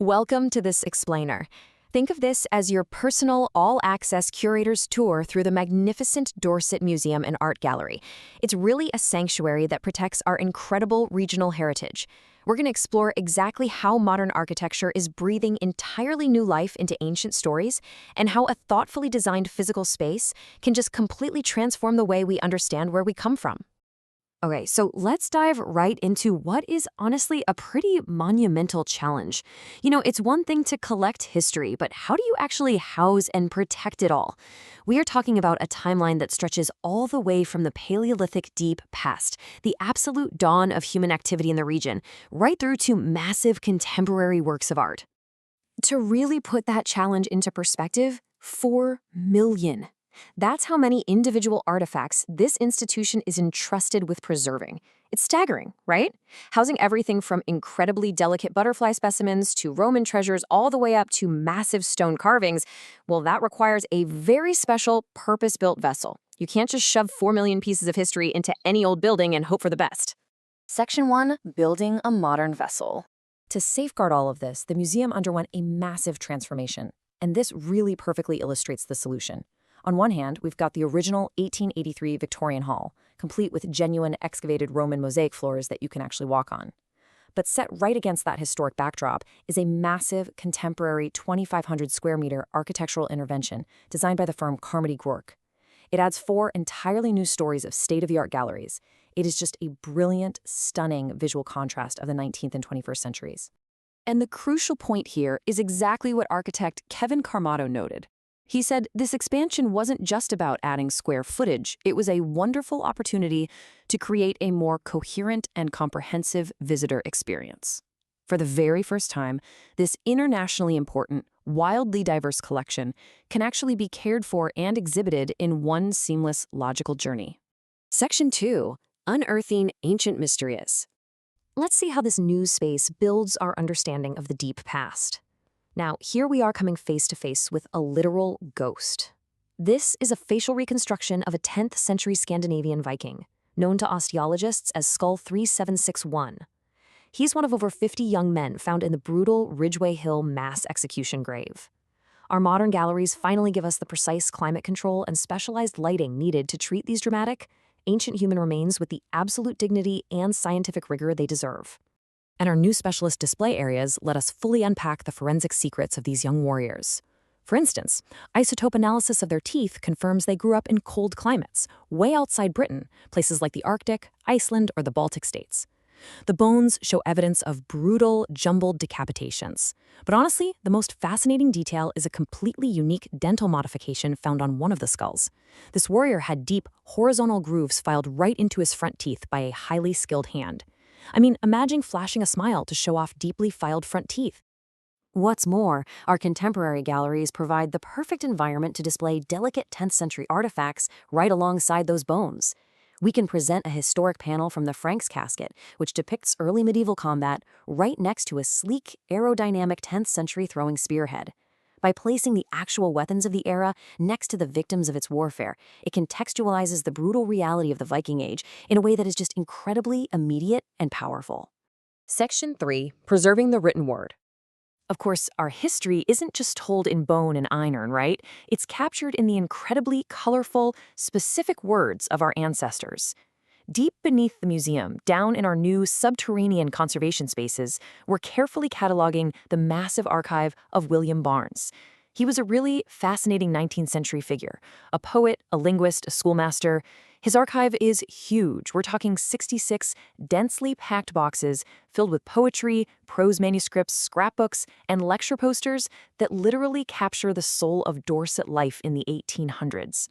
Welcome to this explainer. Think of this as your personal, all-access curator's tour through the magnificent Dorset Museum and Art Gallery. It's really a sanctuary that protects our incredible regional heritage. We're going to explore exactly how modern architecture is breathing entirely new life into ancient stories, and how a thoughtfully designed physical space can just completely transform the way we understand where we come from. Okay, so let's dive right into what is honestly a pretty monumental challenge. It's one thing to collect history, but how do you actually house and protect it all? We are talking about a timeline that stretches all the way from the Paleolithic deep past, the absolute dawn of human activity in the region, right through to massive contemporary works of art. To really put that challenge into perspective, 4 million. That's how many individual artifacts this institution is entrusted with preserving. It's staggering, right? Housing everything from incredibly delicate butterfly specimens to Roman treasures all the way up to massive stone carvings, well, that requires a very special, purpose-built vessel. You can't just shove 4 million pieces of history into any old building and hope for the best. Section 1. Building a modern vessel. To safeguard all of this, the museum underwent a massive transformation, and this really perfectly illustrates the solution. On one hand, we've got the original 1883 Victorian Hall, complete with genuine excavated Roman mosaic floors that you can actually walk on. But set right against that historic backdrop is a massive, contemporary 2,500 square meter architectural intervention designed by the firm Carmody Gwork. It adds 4 entirely new stories of state-of-the-art galleries. It is just a brilliant, stunning visual contrast of the 19th and 21st centuries. And the crucial point here is exactly what architect Kevin Carmato noted. He said this expansion wasn't just about adding square footage, it was a wonderful opportunity to create a more coherent and comprehensive visitor experience. For the very first time, this internationally important, wildly diverse collection can actually be cared for and exhibited in one seamless, logical journey. Section 2. Unearthing Ancient Mysteries. Let's see how this new space builds our understanding of the deep past. Now, here we are coming face to face with a literal ghost. This is a facial reconstruction of a 10th century Scandinavian Viking, known to osteologists as Skull 3761. He's one of over 50 young men found in the brutal Ridgeway Hill mass execution grave. Our modern galleries finally give us the precise climate control and specialized lighting needed to treat these dramatic, ancient human remains with the absolute dignity and scientific rigor they deserve. And our new specialist display areas let us fully unpack the forensic secrets of these young warriors. For instance, isotope analysis of their teeth confirms they grew up in cold climates, way outside Britain, places like the Arctic, Iceland, or the Baltic states. The bones show evidence of brutal, jumbled decapitations. But honestly, the most fascinating detail is a completely unique dental modification found on one of the skulls. This warrior had deep, horizontal grooves filed right into his front teeth by a highly skilled hand. Imagine flashing a smile to show off deeply filed front teeth. What's more, our contemporary galleries provide the perfect environment to display delicate 10th century artifacts right alongside those bones. We can present a historic panel from the Franks casket, which depicts early medieval combat, right next to a sleek, aerodynamic 10th century throwing spearhead. By placing the actual weapons of the era next to the victims of its warfare, it contextualizes the brutal reality of the Viking Age in a way that is just incredibly immediate and powerful. Section 3. Preserving the Written Word. Of course, our history isn't just told in bone and iron, right? It's captured in the incredibly colorful, specific words of our ancestors. Deep beneath the museum, down in our new subterranean conservation spaces, we're carefully cataloging the massive archive of William Barnes. He was a really fascinating 19th century figure, a poet, a linguist, a schoolmaster. His archive is huge. We're talking 66 densely packed boxes filled with poetry, prose manuscripts, scrapbooks, and lecture posters that literally capture the soul of Dorset life in the 1800s.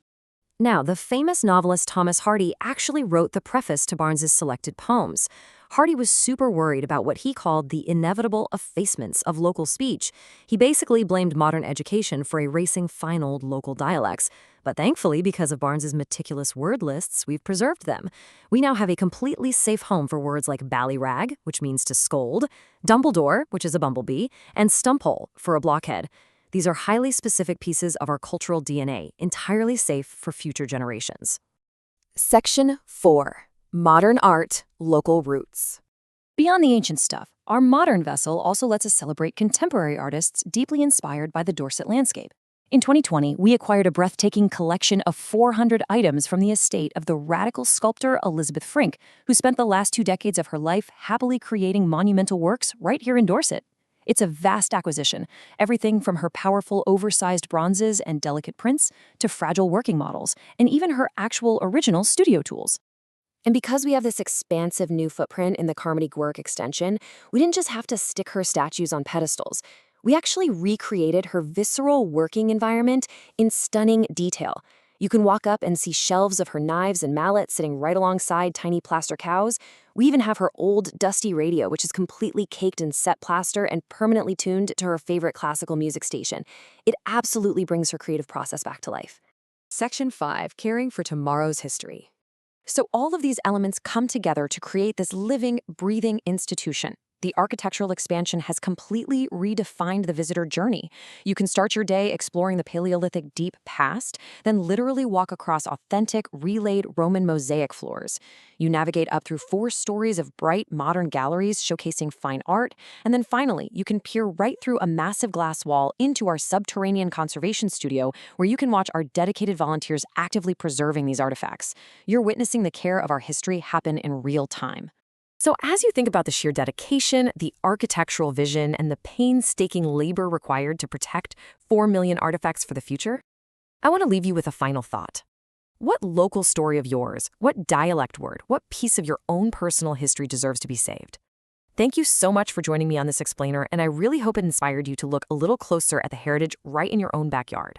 Now, the famous novelist Thomas Hardy actually wrote the preface to Barnes's selected poems. Hardy was super worried about what he called the inevitable effacements of local speech. He basically blamed modern education for erasing fine old local dialects. But thankfully, because of Barnes's meticulous word lists, we've preserved them. We now have a completely safe home for words like ballyrag, which means to scold, Dumbledore, which is a bumblebee, and stumphole for a blockhead. These are highly specific pieces of our cultural DNA, entirely safe for future generations. Section 4. Modern Art, Local Roots. Beyond the ancient stuff, Our modern vessel also lets us celebrate contemporary artists deeply inspired by the Dorset landscape. In 2020, we acquired a breathtaking collection of 400 items from the estate of the radical sculptor Elizabeth Frink, who spent the last 2 decades of her life happily creating monumental works right here in Dorset. It's a vast acquisition, everything from her powerful oversized bronzes and delicate prints to fragile working models, and even her actual original studio tools. And because we have this expansive new footprint in the Carmody Work extension, we didn't just have to stick her statues on pedestals. We actually recreated her visceral working environment in stunning detail. You can walk up and see shelves of her knives and mallets sitting right alongside tiny plaster cows. We even have her old, dusty radio, which is completely caked in set plaster and permanently tuned to her favorite classical music station. It absolutely brings her creative process back to life. Section 5, Caring for Tomorrow's History. So all of these elements come together to create this living, breathing institution. The architectural expansion has completely redefined the visitor journey. You can start your day exploring the Paleolithic deep past, then literally walk across authentic, relayed Roman mosaic floors. You navigate up through 4 stories of bright, modern galleries showcasing fine art, and then finally, you can peer right through a massive glass wall into our subterranean conservation studio, where you can watch our dedicated volunteers actively preserving these artifacts. You're witnessing the care of our history happen in real time. So as you think about the sheer dedication, the architectural vision, and the painstaking labor required to protect 4 million artifacts for the future, I want to leave you with a final thought. What local story of yours, what dialect word, what piece of your own personal history deserves to be saved? Thank you so much for joining me on this explainer, and I really hope it inspired you to look a little closer at the heritage right in your own backyard.